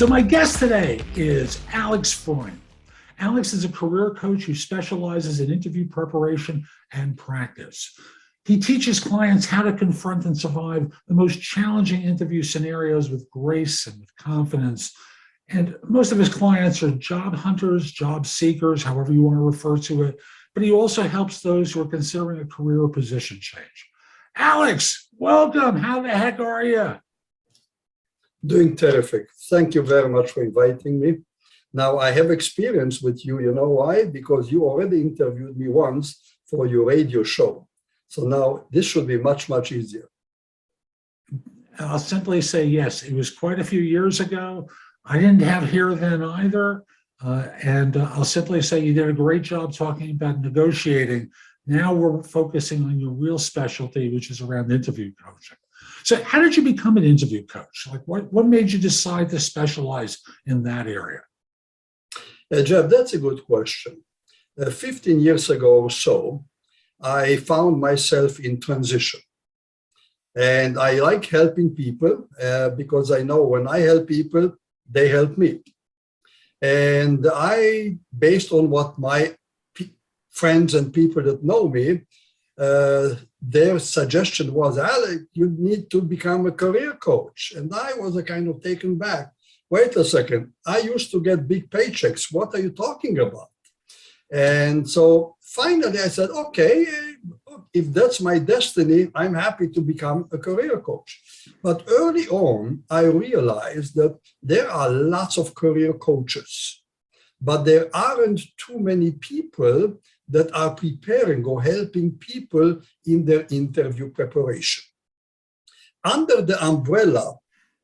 So my guest today is Alex Freund. Alex is a career coach who specializes in interview preparation and practice. He teaches clients how to confront and survive the most challenging interview scenarios with grace and with confidence. And most of his clients are job hunters, job seekers, however you want to refer to it. But he also helps those who are considering a career or position change. Alex, welcome. How the heck are you? Doing terrific. Thank you very much for inviting me. Now, I have experience with you. You know why? Because you already interviewed me once for your radio show. So now this should be much, much easier. I'll simply say yes. It was quite a few years ago. I didn't have hair then either. And I'll simply say you did a great job talking about negotiating. Now we're focusing on your real specialty, which is around interview coaching. So how did you become an interview coach? Like what made you decide to specialize in that area? Jeff, that's a good question. 15 years ago or so, I found myself in transition. And I like helping people because I know when I help people, they help me. And I, based on what my friends and people that know me, their suggestion was, Alex, you need to become a career coach. And I was a kind of taken back. Wait a second, I used to get big paychecks. What are you talking about? And so finally I said, okay, if that's my destiny, I'm happy to become a career coach. But early on, I realized that there are lots of career coaches, but there aren't too many people that are preparing or helping people in their interview preparation. Under the umbrella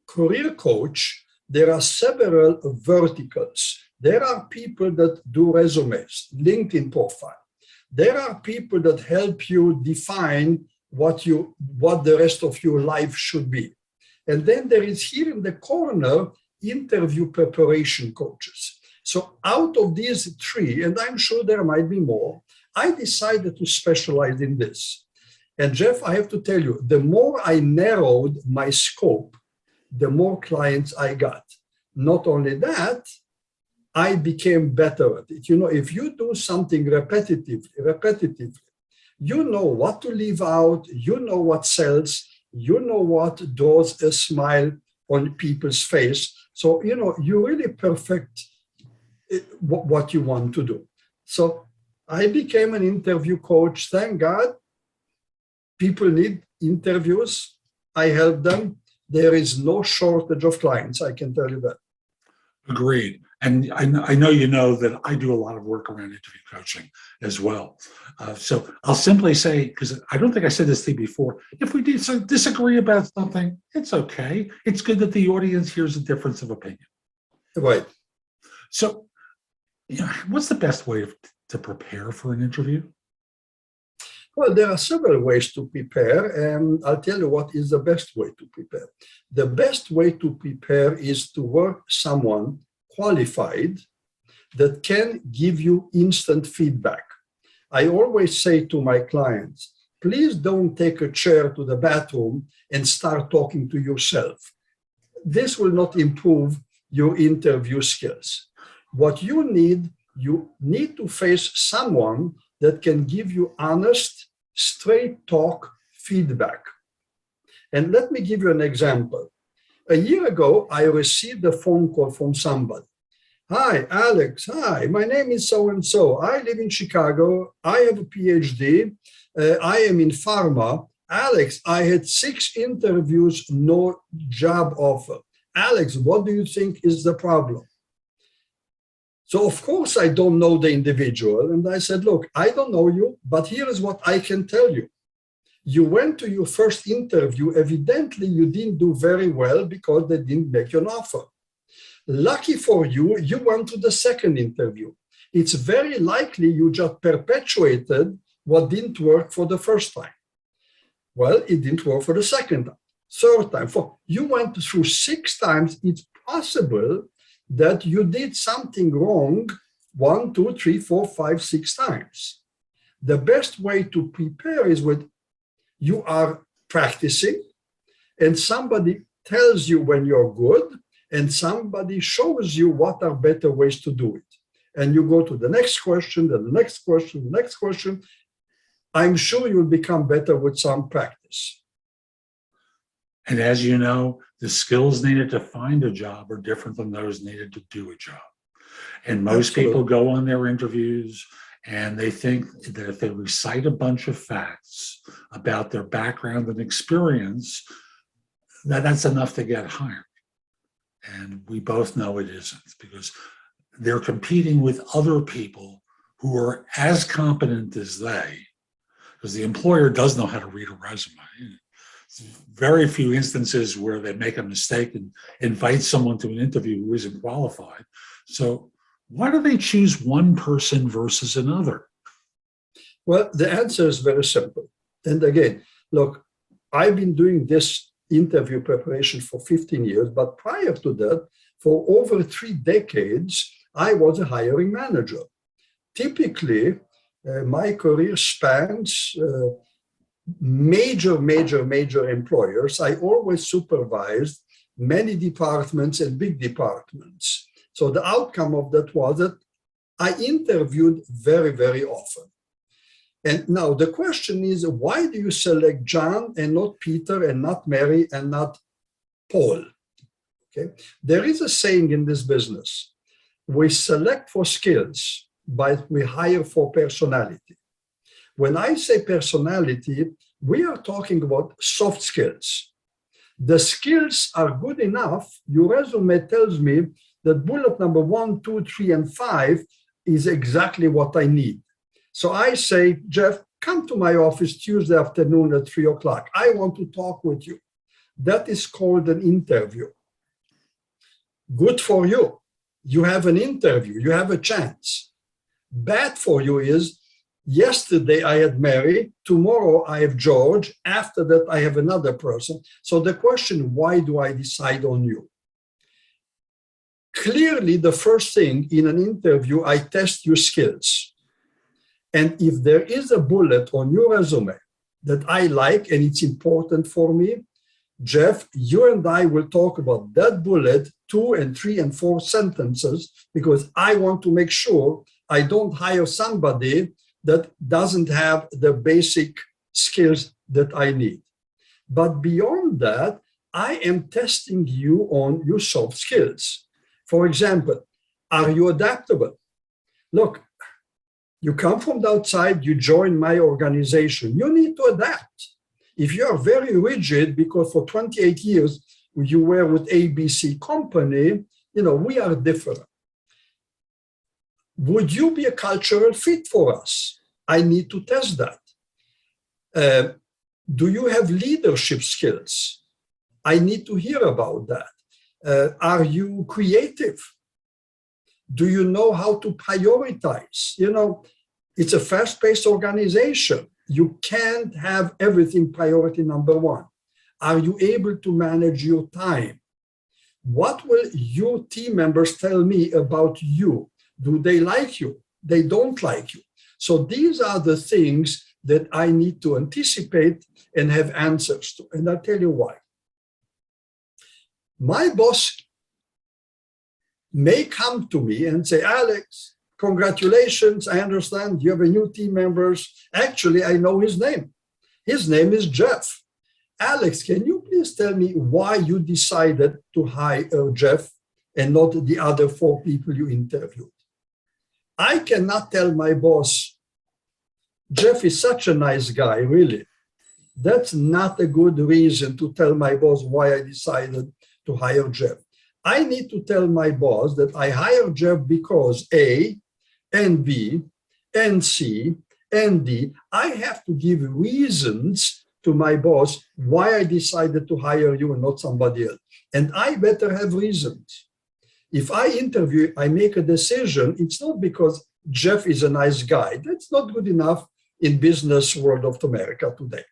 career coach, there are several verticals. There are people that do resumes, LinkedIn profile. There are people that help you define what the rest of your life should be. And then there is here in the corner, interview preparation coaches. So out of these three, and I'm sure there might be more, I decided to specialize in this. And Jeff, I have to tell you, the more I narrowed my scope, the more clients I got. Not only that, I became better at it. You know, if you do something repetitively, you know what to leave out, you know what sells, you know what draws a smile on people's face. So, you know, you really perfect what you want to do. So I became an interview coach. Thank God. People need interviews. I help them. There is no shortage of clients, I can tell you that. Agreed. And I know you know that I do a lot of work around interview coaching as well. So I'll simply say, because I don't think I said this to you before, if we disagree about something, it's okay. It's good that the audience hears a difference of opinion. Right. So, you know, what's the best way to prepare for an interview? Well, there are several ways to prepare, and I'll tell you what is the best way to prepare. The best way to prepare is to work someone qualified that can give you instant feedback. I always say to my clients, please don't take a chair to the bathroom and start talking to yourself. This will not improve your interview skills. What you need to face someone that can give you honest, straight talk feedback. And let me give you an example. A year ago, I received a phone call from somebody. Hi, Alex. Hi, my name is so-and-so. I live in Chicago. I have a PhD. I am in pharma. Alex, I had 6 interviews, no job offer. Alex, what do you think is the problem? So, of course, I don't know the individual. And I said, look, I don't know you, but here is what I can tell you. You went to your first interview. Evidently, you didn't do very well because they didn't make you an offer. Lucky for you, you went to the second interview. It's very likely you just perpetuated what didn't work for the first time. Well, it didn't work for the second time, third time. You went through 6 times. It's possible that you did something wrong 1, 2, 3, 4, 5, 6 times. The best way to prepare is when you are practicing and somebody tells you when you're good and somebody shows you what are better ways to do it. And you go to the next question, the next question, the next question. I'm sure you'll become better with some practice. And as you know, the skills needed to find a job are different than those needed to do a job. And most people go on their interviews and they think that if they recite a bunch of facts about their background and experience, that's enough to get hired. And we both know it isn't, because they're competing with other people who are as competent as they, because the employer does know how to read a resume. Very few instances where they make a mistake and invite someone to an interview who isn't qualified. So why do they choose one person versus another? Well, the answer is very simple. And again, look, I've been doing this interview preparation for 15 years, but prior to that, for over 3 decades, I was a hiring manager. Typically, my career spans major employers. I always supervised many departments and big departments. So the outcome of that was that I interviewed very often. And now the question is, why do you select John and not Peter and not Mary and not Paul? Okay. There is a saying in this business: we select for skills, but we hire for personality. When I say personality, we are talking about soft skills. The skills are good enough. Your resume tells me that bullet number 1, 2, 3, and 5 is exactly what I need. So I say, Jeff, come to my office Tuesday afternoon at 3 o'clock. I want to talk with you. That is called an interview. Good for you. You have an interview. You have a chance. Bad for you is, yesterday I had Mary, tomorrow I have George, after that I have another person. So the question, why do I decide on you? Clearly, the first thing in an interview, I test your skills. And if there is a bullet on your resume that I like and it's important for me, Jeff, you and I will talk about that bullet 2 and 3 and 4 sentences, because I want to make sure I don't hire somebody that doesn't have the basic skills that I need. But beyond that, I am testing you on your soft skills. For example, are you adaptable? Look, you come from the outside, you join my organization, you need to adapt. If you are very rigid, because for 28 years you were with ABC company, we are different. Would you be a cultural fit for us? I need to test that. Do you have leadership skills? I need to hear about that. Are you creative? Do you know how to prioritize? It's a fast-paced organization. You can't have everything priority number 1. Are you able to manage your time? What will your team members tell me about you? Do they like you? They don't like you. So these are the things that I need to anticipate and have answers to. And I'll tell you why. My boss may come to me and say, Alex, congratulations, I understand you have a new team members. Actually, I know his name. His name is Jeff. Alex, can you please tell me why you decided to hire Jeff and not the other 4 people you interviewed? I cannot tell my boss, Jeff is such a nice guy, really. That's not a good reason to tell my boss why I decided to hire Jeff. I need to tell my boss that I hired Jeff because A and B and C and D. I have to give reasons to my boss why I decided to hire you and not somebody else. And I better have reasons. If I interview, I make a decision, it's not because Jeff is a nice guy. That's not good enough in business world of America today.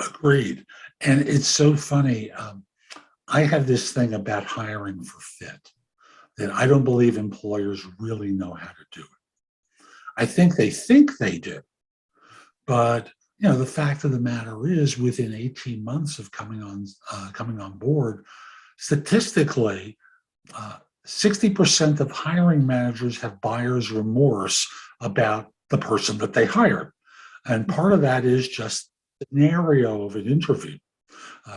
Agreed. And it's so funny. I have this thing about hiring for fit, that I don't believe employers really know how to do it. I think they do. But the fact of the matter is, within 18 months of coming on board, Statistically, 60% of hiring managers have buyer's remorse about the person that they hired. And part of that is just the scenario of an interview.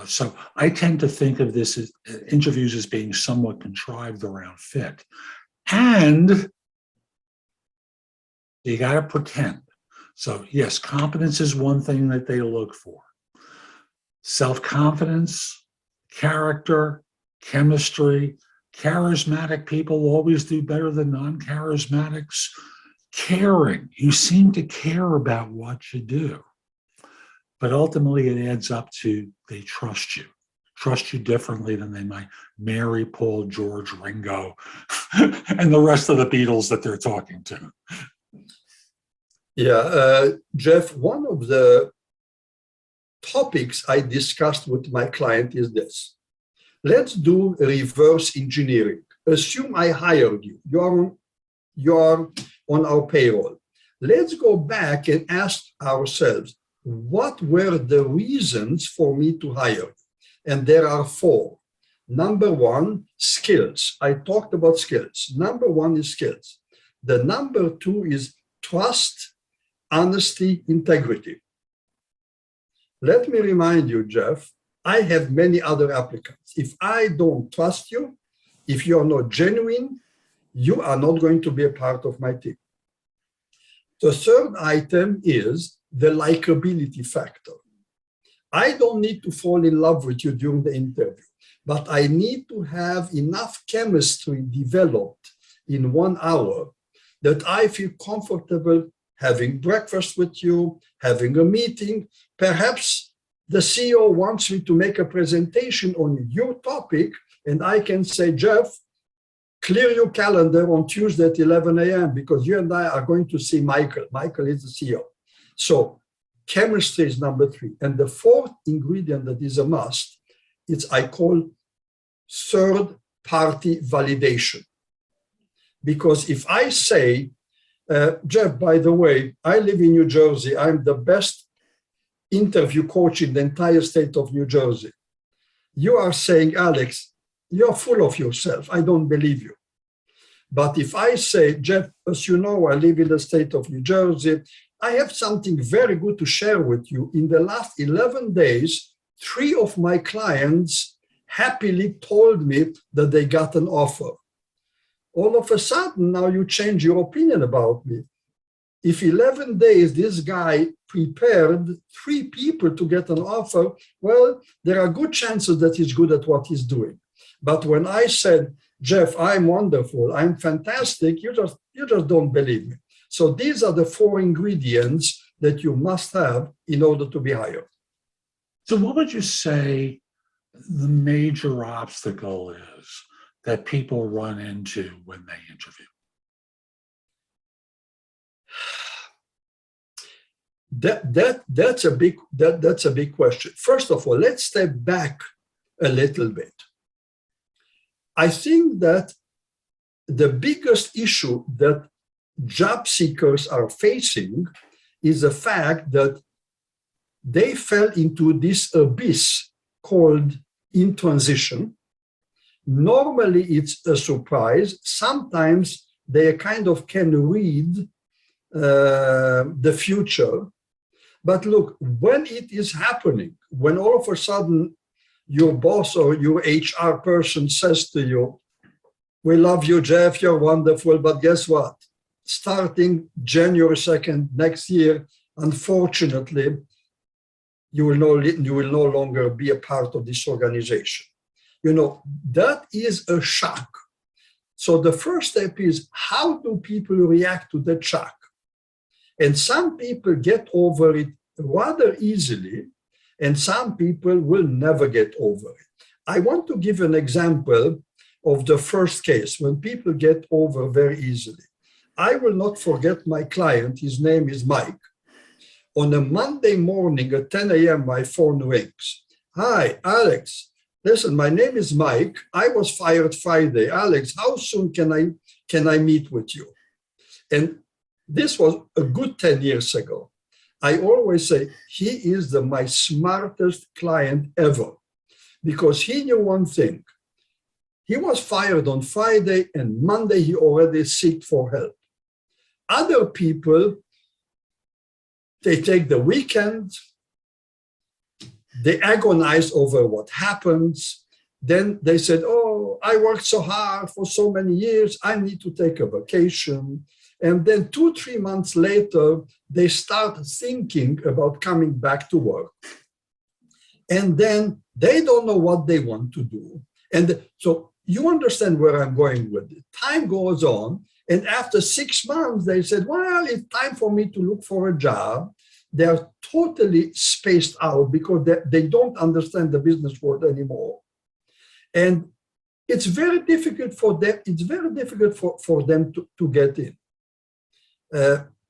So I tend to think of this as interviews as being somewhat contrived around fit. And you got to pretend. So yes, competence is one thing that they look for. Self-confidence, character, chemistry, charismatic people always do better than non-charismatics. Caring, you seem to care about what you do. But ultimately it adds up to they trust you differently than they might Mary, Paul, George, Ringo, and the rest of the Beatles that they're talking to. Yeah, Jeff, one of the topics I discussed with my client is this. Let's do reverse engineering. Assume I hired you. You're on our payroll. Let's go back and ask ourselves, what were the reasons for me to hire you? And there are 4. Number 1, skills. I talked about skills. Number 1 is skills. The number 2 is trust, honesty, integrity. Let me remind you, Jeff, I have many other applicants. If I don't trust you, if you're not genuine, you are not going to be a part of my team. The third item is the likability factor. I don't need to fall in love with you during the interview, but I need to have enough chemistry developed in 1 hour that I feel comfortable having breakfast with you, having a meeting. Perhaps the CEO wants me to make a presentation on your topic, and I can say, Jeff, clear your calendar on Tuesday at 11 a.m. because you and I are going to see Michael. Michael is the CEO. So chemistry is number 3. And the 4th ingredient that is a must, I call third-party validation. Because if I say, Jeff, by the way, I live in New Jersey. I'm the best interview coach in the entire state of New Jersey. You are saying, Alex, you're full of yourself. I don't believe you. But if I say, Jeff, as you know, I live in the state of New Jersey, I have something very good to share with you. In the last 11 days, 3 of my clients happily told me that they got an offer. All of a sudden, now you change your opinion about me. If 11 days this guy prepared 3 people to get an offer, well, there are good chances that he's good at what he's doing. But when I said, Jeff, I'm wonderful, I'm fantastic, you just don't believe me. So these are the 4 ingredients that you must have in order to be hired. So what would you say the major obstacle is that people run into when they interview? That's a big question. First of all, let's step back a little bit. I think that the biggest issue that job seekers are facing is the fact that they fell into this abyss called in transition. Normally, it's a surprise. Sometimes they kind of can read the future. But look, when it is happening, when all of a sudden your boss or your HR person says to you, we love you, Jeff, you're wonderful, but guess what? Starting January 2nd next year, unfortunately, you will no longer be a part of this organization. You know, that is a shock. So the first step is, how do people react to that shock? And some people get over it rather easily, and some people will never get over it. I want to give an example of the first case, when people get over very easily. I will not forget my client, his name is Mike. On a Monday morning at 10 a.m., my phone rings. Hi, Alex. Listen, my name is Mike. I was fired Friday. Alex, how soon can I meet with you? And this was a good 10 years ago. I always say he is my smartest client ever, because he knew one thing. He was fired on Friday, and Monday he already sought for help. Other people, they take the weekend, they agonize over what happens. Then they said, oh, I worked so hard for so many years, I need to take a vacation. And then 2-3 months later, they start thinking about coming back to work. And then they don't know what they want to do. And so you understand where I'm going with it. Time goes on. And after 6 months, they said, well, it's time for me to look for a job. They're totally spaced out because they don't understand the business world anymore. And it's very difficult for them. It's very difficult for them to get in.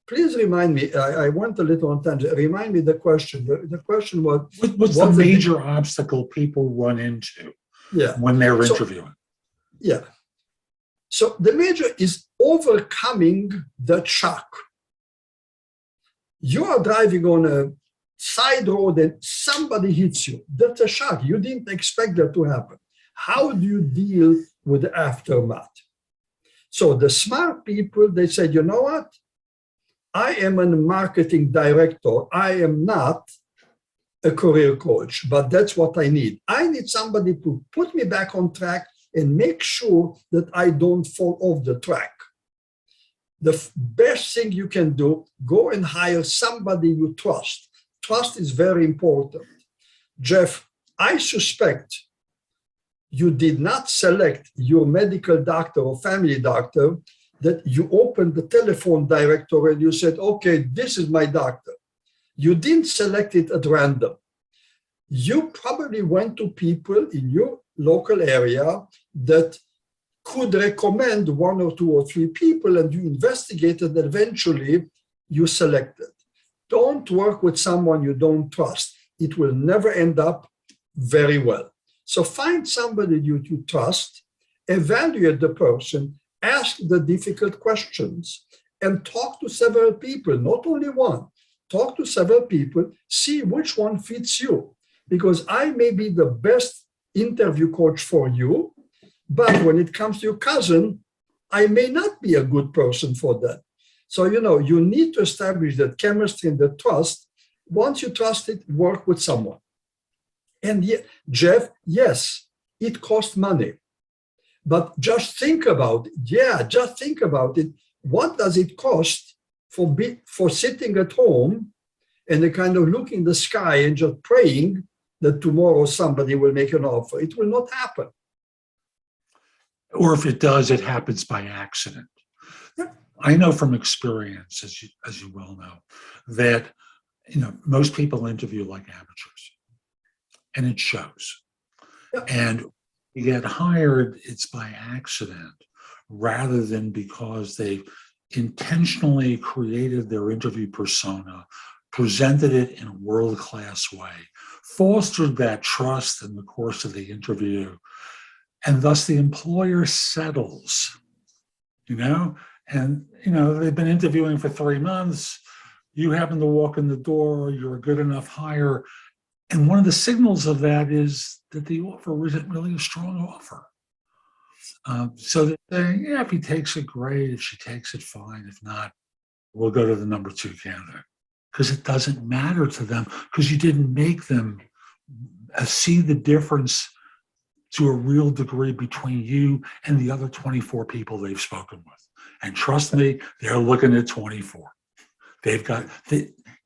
Please remind me, I went a little on tangent. Remind me the question. The question was, what's the major obstacle people run into when they're interviewing? Yeah. So the major is overcoming the shock. You are driving on a side road and somebody hits you. That's a shock. You didn't expect that to happen. How do you deal with the aftermath? So the smart people, they said, you know what? I am a marketing director. I am not a career coach, but that's what I need. I need somebody to put me back on track and make sure that I don't fall off the track. The best thing you can do, go and hire somebody you trust. Trust is very important. Jeff, I suspect you did not select your medical doctor or family doctor, that you opened the telephone directory and you said, okay, this is my doctor. You didn't select it at random. You probably went to people in your local area that could recommend 1 or 2 or 3 people, and you investigated, and eventually you selected. Don't work with someone you don't trust. It will never end up very well. So find somebody you trust, evaluate the person, ask the difficult questions, and talk to several people, not only one. Talk to several people, see which one fits you. Because I may be the best interview coach for you, but when it comes to your cousin, I may not be a good person for that. So, you need to establish that chemistry and the trust. Once you trust it, work with someone. And Jeff, yes, it costs money. But just think about it. Yeah, just think about it. What does it cost for sitting at home and kind of looking in the sky and just praying that tomorrow somebody will make an offer? It will not happen. Or if it does, it happens by accident. Yeah. I know from experience, as you well know, that most people interview like amateurs, and it shows. Yeah. And you get hired, it's by accident, rather than because they intentionally created their interview persona, presented it in a world-class way, fostered that trust in the course of the interview, and thus the employer settles, and they've been interviewing for 3 months. You happen to walk in the door, you're a good enough hire. And one of the signals of that is that the offer isn't really a strong offer. So they're saying, yeah, if he takes it, great. If she takes it, fine. If not, we'll go to the number 2 candidate. Because it doesn't matter to them, because you didn't make them see the difference to a real degree between you and the other 24 people they've spoken with. And trust me, they're looking at 24.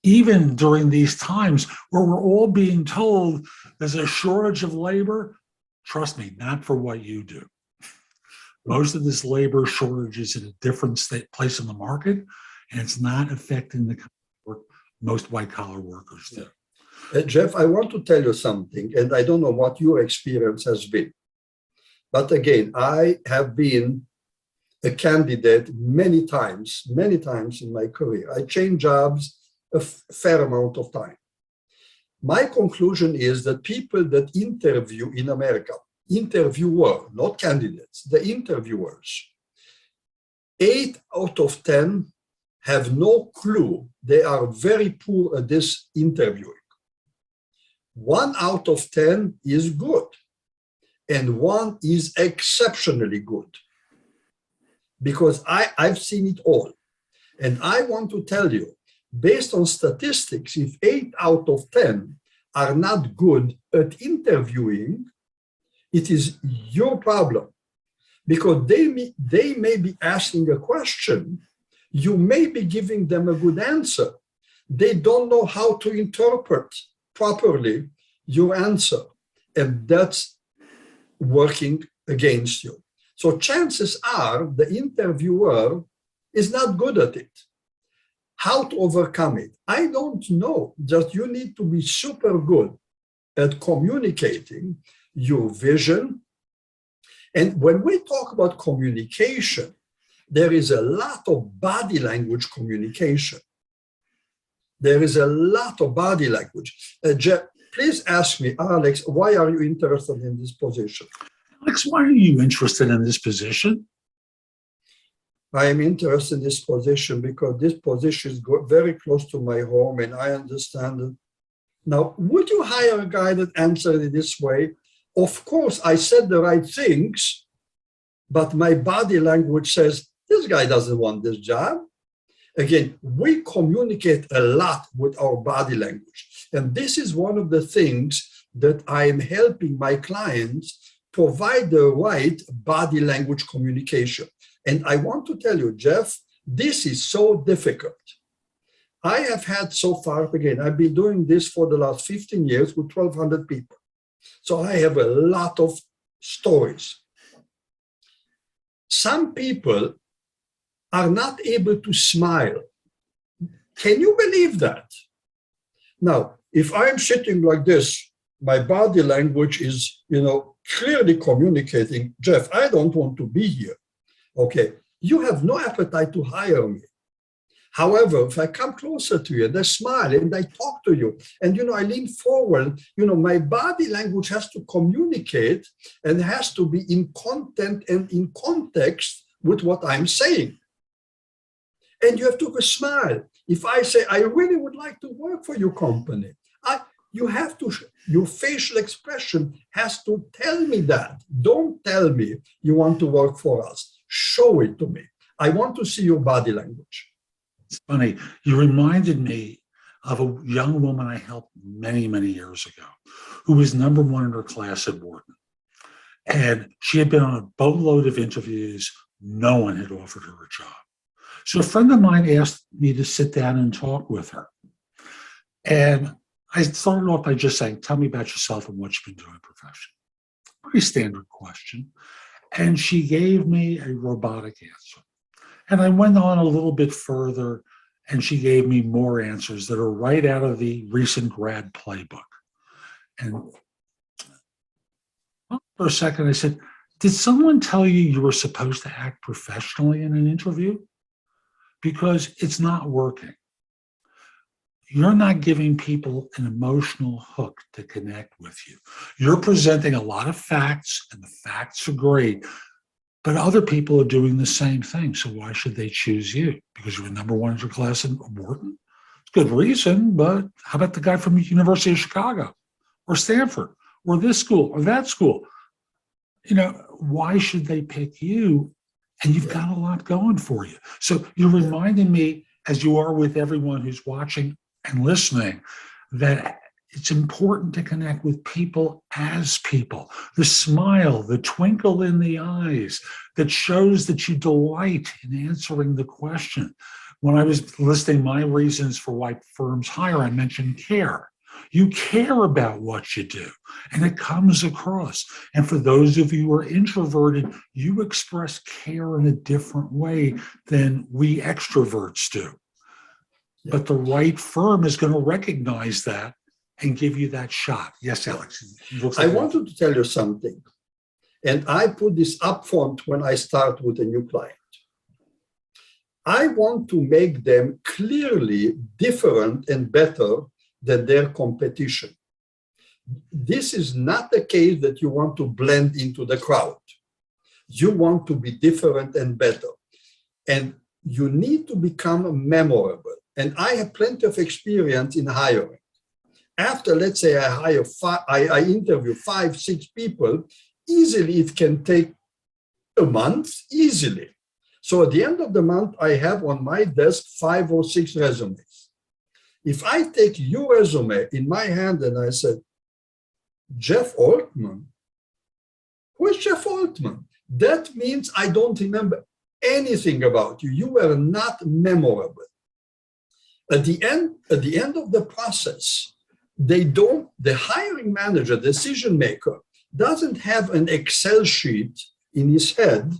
Even during these times where we're all being told there's a shortage of labor, trust me, not for what you do. Most of this labor shortage is in a different place in the market, and it's not affecting the work most white-collar workers do. Jeff, I want to tell you something, and I don't know what your experience has been. But again, I have been a candidate many times in my career. I changed jobs a fair amount of time. My conclusion is that people that interview in America, interviewer, not candidates, the interviewers, 8 out of 10 have no clue. They are very poor at this interviewing. 1 out of 10 is good. and one is exceptionally good. Because I've seen it all. And I want to tell you, based on statistics, if 8 out of 10 are not good at interviewing, it is your problem. Because they may be asking a question, you may be giving them a good answer. They don't know how to interpret properly your answer. And that's working against you. So chances are the interviewer is not good at it. How to overcome it? I don't know. Just you need to be super good at communicating your vision. And when we talk about communication, there is a lot of body language communication. There is a lot of body language. Jeff, please ask me, Alex, why are you interested in this position? Alex, why are you interested in this position? I am interested in this position because this position is very close to my home and I understand it. Now, would you hire a guy that answered it this way? Of course, I said the right things, but my body language says, this guy doesn't want this job. Again, we communicate a lot with our body language. And this is one of the things that I am helping my clients provide the right body language communication. And I want to tell you, Jeff, this is so difficult. I have had so far, again, I've been doing this for the last 15 years with 1,200 people. So I have a lot of stories. Some people are not able to smile. Can you believe that? Now, if I'm sitting like this, my body language is, clearly communicating, Jeff, I don't want to be here. Okay, you have no appetite to hire me. However, if I come closer to you and I smile and I talk to you and, I lean forward, my body language has to communicate and has to be in content and in context with what I'm saying. And you have to smile. If I say, I really would like to work for your company, your facial expression has to tell me that. Don't tell me you want to work for us. Show it to me. I want to see your body language. It's funny. You reminded me of a young woman I helped many, many years ago who was number one in her class at Wharton. And she had been on a boatload of interviews. No one had offered her a job. So a friend of mine asked me to sit down and talk with her. And I started off by just saying, tell me about yourself and what you've been doing professionally. Pretty standard question. And she gave me a robotic answer. And I went on a little bit further, and she gave me more answers that are right out of the recent grad playbook. And for a second, I said, did someone tell you were supposed to act professionally in an interview? Because it's not working. You're not giving people an emotional hook to connect with you. You're presenting a lot of facts, and the facts are great, but other people are doing the same thing. So why should they choose you? Because you were number one in your class in Wharton? It's a good reason, but how about the guy from the University of Chicago or Stanford or this school or that school? Why should they pick you? And you've got a lot going for you. So you're reminding me, as you are with everyone who's watching and listening, that it's important to connect with people as people. The smile, the twinkle in the eyes that shows that you delight in answering the question. When I was listing my reasons for why firms hire, I mentioned care. You care about what you do, and it comes across. And for those of you who are introverted, you express care in a different way than we extroverts do. Yeah. But the right firm is going to recognize that and give you that shot. Yes, Alex. I wanted to tell you something. And I put this up front when I start with a new client. I want to make them clearly different and better than their competition. This is not the case that you want to blend into the crowd. You want to be different and better. And you need to become memorable. And I have plenty of experience in hiring. After, let's say, I interview 5, 6 people, easily it can take a month, easily. So at the end of the month, I have on my desk 5 or 6 resumes. If I take your resume in my hand and I said, Jeff Altman, who is Jeff Altman? That means I don't remember anything about you. You were not memorable. At the end of the process, the hiring manager, decision maker, doesn't have an Excel sheet in his head.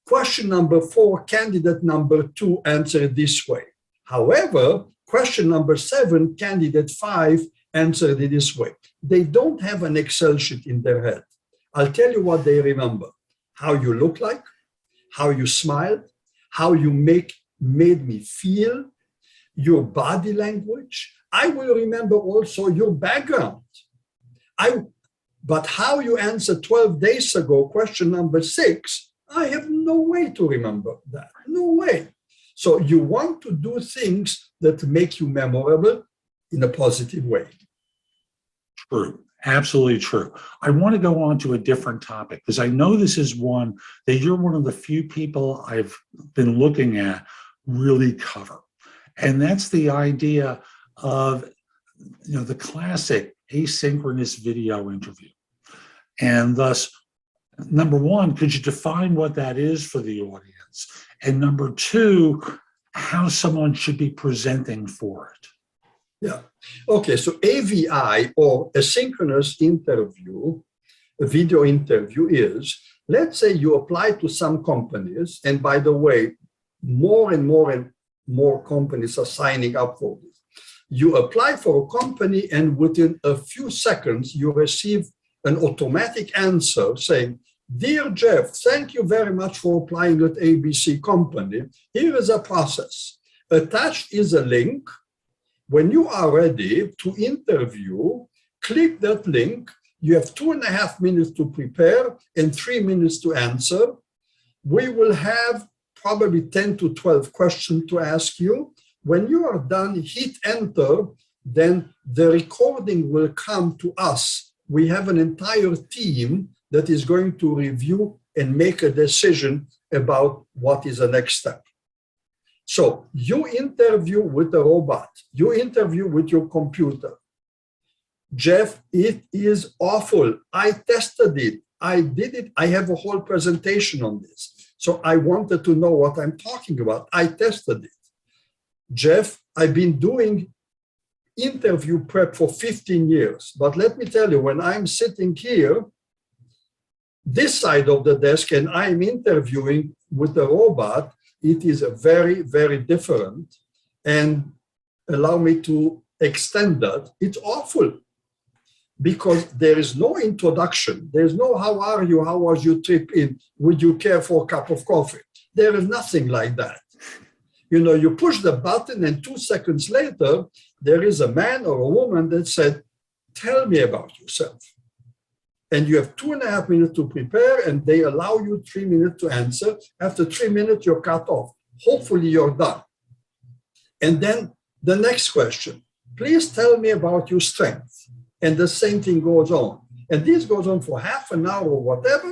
Question number 4, candidate number 2 answered this way. However, question number 7, candidate 5 answered it this way. They don't have an Excel sheet in their head. I'll tell you what they remember: how you look like, how you smiled, how you made me feel, your body language. I will remember also your background. But how you answered 12 days ago, question number 6, I have no way to remember that. No way. So you want to do things that make you memorable in a positive way. True. Absolutely true. I want to go on to a different topic because I know this is one that you're one of the few people I've been looking at really cover. And that's the idea of, the classic asynchronous video interview. And thus, number one, could you define what that is for the audience? And number 2, how someone should be presenting for it. Yeah. Okay. So AVI, or asynchronous interview, a video interview, is, let's say you apply to some companies, and by the way, more and more companies are signing up for this. You apply for a company, and within a few seconds, you receive an automatic answer saying, "Dear Jeff, thank you very much for applying at ABC company. Here is a process. Attached is a link. When you are ready to interview, click that link. You have 2.5 minutes to prepare and 3 minutes to answer. We will have probably 10 to 12 questions to ask you. When you are done, hit enter, then the recording will come to us. We have an entire team that is going to review and make a decision about what is the next step." So you interview with a robot, you interview with your computer. Jeff, it is awful. I tested it. I did it. I have a whole presentation on this. So I wanted to know what I'm talking about. I tested it. Jeff, I've been doing interview prep for 15 years. But let me tell you, when I'm sitting here, this side of the desk, and I'm interviewing with a robot, it is very, very different. And allow me to extend that. It's awful because there is no introduction. There's no, how are you? How was your trip in? Would you care for a cup of coffee? There is nothing like that. You push the button, and 2 seconds later, there is a man or a woman that said, "Tell me about yourself." And you have 2.5 minutes to prepare, and they allow you 3 minutes to answer. After 3 minutes, you're cut off. Hopefully you're done. And then the next question, "Please tell me about your strength." And the same thing goes on. And this goes on for half an hour or whatever.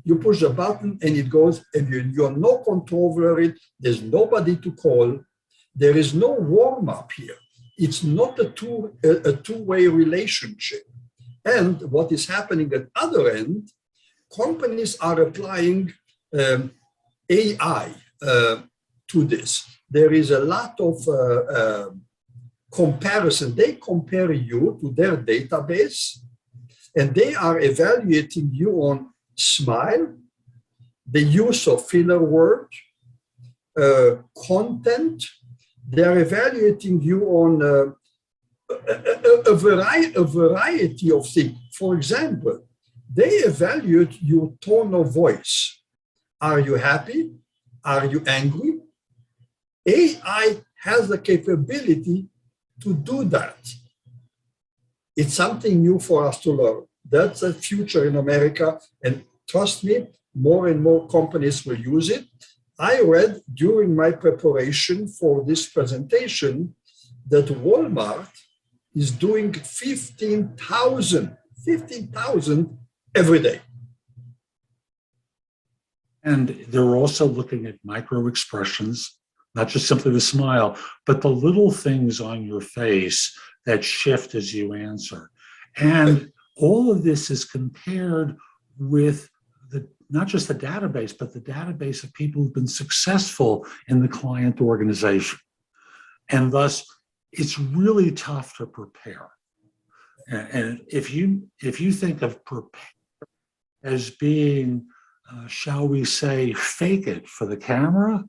You push the button and it goes, and you're no control over it. There's nobody to call. There is no warm-up here. It's not a two-way relationship. And what is happening at the other end, companies are applying AI to this. There is a lot of comparison. They compare you to their database, and they are evaluating you on smile, the use of filler word, content. They are evaluating you on a variety of things. For example, they evaluate your tone of voice. Are you happy? Are you angry? AI has the capability to do that. It's something new for us to learn. That's the future in America, and trust me, more and more companies will use it. I read during my preparation for this presentation that Walmart is doing 15,000 every day. And they're also looking at micro expressions, not just simply the smile, but the little things on your face that shift as you answer. And all of this is compared with not just the database, but the database of people who've been successful in the client organization. And thus, it's really tough to prepare. And if you think of prepare as being, shall we say, fake it for the camera,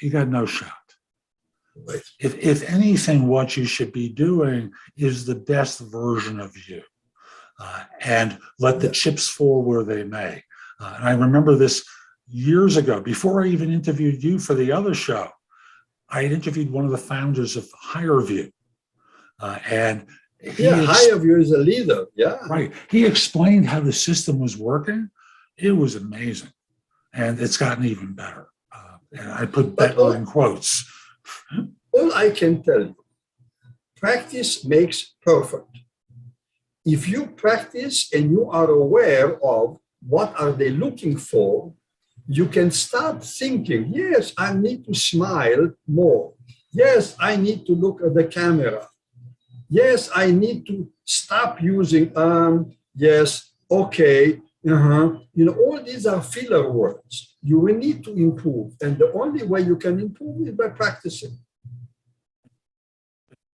you got no shot. Right. If anything, what you should be doing is the best version of you, and let the chips fall where they may. And I remember this years ago, before I even interviewed you for the other show. I had interviewed one of the founders of HireVue, and HireVue is a leader. Yeah, right. He explained how the system was working. It was amazing, and it's gotten even better. And I put better in quotes. All I can tell you, practice makes perfect. If you practice and you are aware of what are they looking for, you can start thinking, yes, I need to smile more. Yes, I need to look at the camera. Yes, I need to stop using yes, okay, all these are filler words. You will need to improve. And the only way you can improve is by practicing.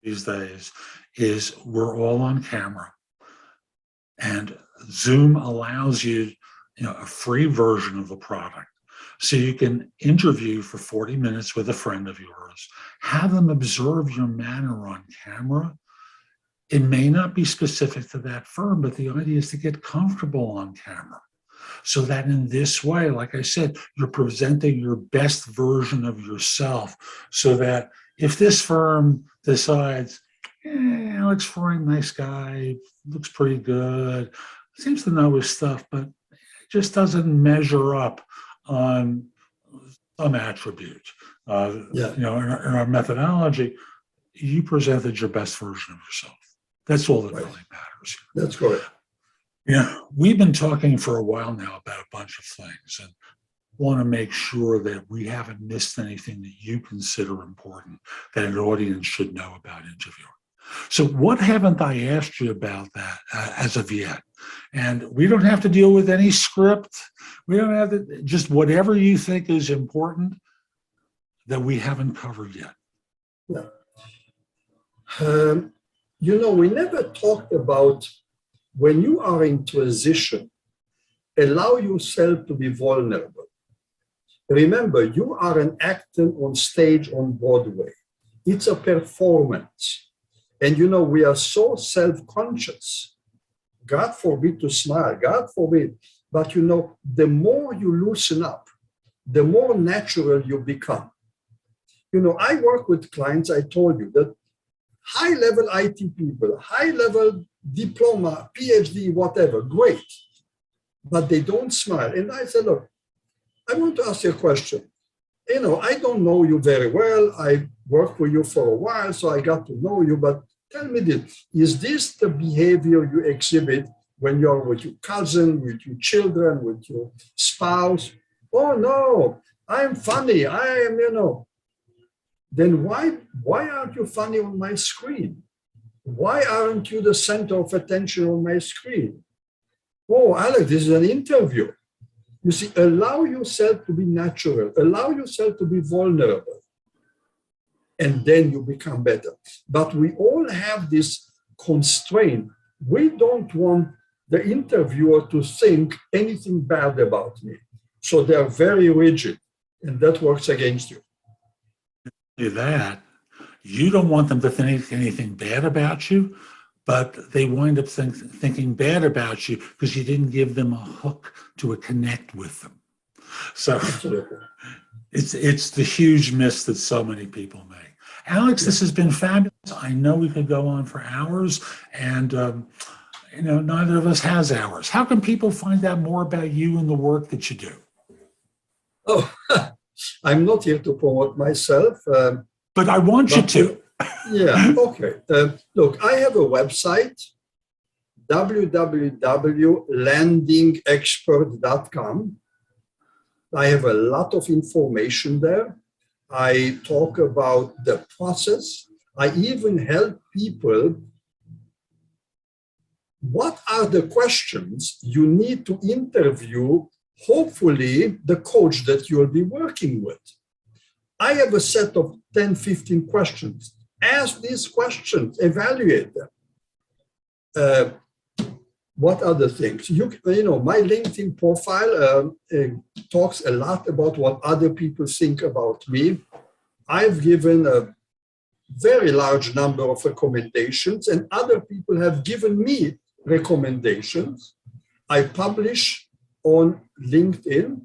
These days is we're all on camera. And Zoom allows you, a free version of the product. So you can interview for 40 minutes with a friend of yours, have them observe your manner on camera. It may not be specific to that firm, but the idea is to get comfortable on camera. So that in this way, like I said, you're presenting your best version of yourself, so that if this firm decides, Alex Freund, nice guy, looks pretty good, seems to know his stuff, but just doesn't measure up on some attribute. In our methodology, you presented your best version of yourself. That's all that really matters. That's correct. We've been talking for a while now about a bunch of things, and want to make sure that we haven't missed anything that you consider important that an audience should know about interviewing. So what haven't I asked you about that as of yet? And we don't have to deal with any script. We don't have to, just whatever you think is important that we haven't covered yet. We never talked about when you are in transition, allow yourself to be vulnerable. Remember, you are an actor on stage on Broadway. It's a performance. And we are so self-conscious. God forbid to smile, God forbid. But the more you loosen up, the more natural you become. I work with clients, I told you that high-level IT people, high-level diploma, PhD, whatever, great. But they don't smile. And I said, look, I want to ask you a question. I don't know you very well. I worked with you for a while, so I got to know you. But tell me this, is this the behavior you exhibit when you're with your cousin, with your children, with your spouse? Oh, no, I'm funny. I am, Then why aren't you funny on my screen? Why aren't you the center of attention on my screen? Oh, Alex, this is an interview. You see, allow yourself to be natural. Allow yourself to be vulnerable. And then you become better. But we all have this constraint. We don't want the interviewer to think anything bad about me. So they're very rigid, and that works against you. That you don't want them to think anything bad about you, but they wind up thinking bad about you because you didn't give them a hook to connect with them. So it's the huge miss that so many people make. Alex, this has been fabulous. I know we could go on for hours, and neither of us has hours. How can people find out more about you and the work that you do? Oh, I'm not here to promote myself. But I want you to. Yeah, okay. Look, I have a website, www.landingexpert.com. I have a lot of information there. I talk about the process. I even help people. What are the questions you need to interview, hopefully, the coach that you'll be working with? I have a set of 10, 15 questions. Ask these questions, evaluate them. What other things? You know, my LinkedIn profile talks a lot about what other people think about me. I've given a very large number of recommendations, and other people have given me recommendations. I publish on LinkedIn.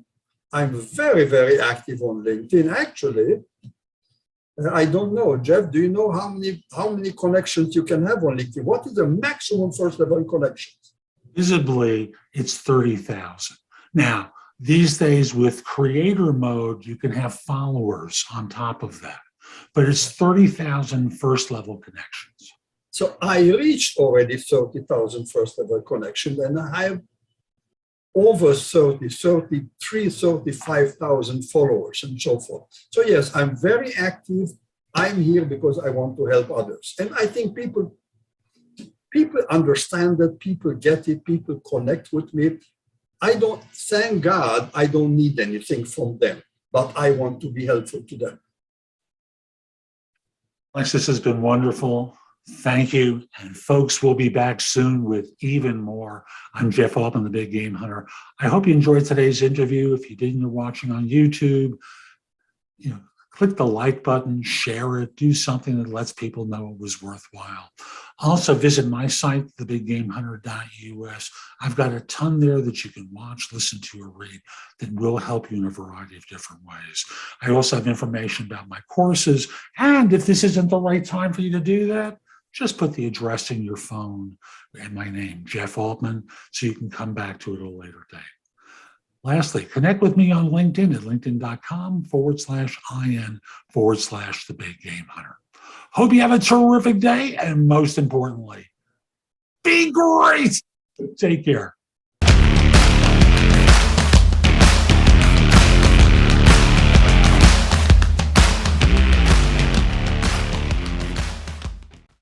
I'm very, very active on LinkedIn. Actually, I don't know, Jeff, do you know how many connections you can have on LinkedIn? What is the maximum first level connections? Visibly, it's 30,000. Now, these days with creator mode, you can have followers on top of that, but it's 30,000 first level connections. So I reached already 30,000 first level connections, and I have over 35,000 followers and so forth. So yes, I'm very active. I'm here because I want to help others. And I think people understand that, people get it, people connect with me. Thank God, I don't need anything from them, but I want to be helpful to them. Alex, this has been wonderful. Thank you. And folks, we'll be back soon with even more. I'm Jeff Altman, the Big Game Hunter. I hope you enjoyed today's interview. If you didn't, you're watching on YouTube, click the like button, share it, do something that lets people know it was worthwhile. Also, visit my site, thebiggamehunter.us. I've got a ton there that you can watch, listen to, or read that will help you in a variety of different ways. I also have information about my courses. And if this isn't the right time for you to do that, just put the address in your phone and my name, Jeff Altman, so you can come back to it at a later date. Lastly, connect with me on LinkedIn at linkedin.com/IN/the Big Game Hunter. Hope you have a terrific day, and most importantly, be great. Take care.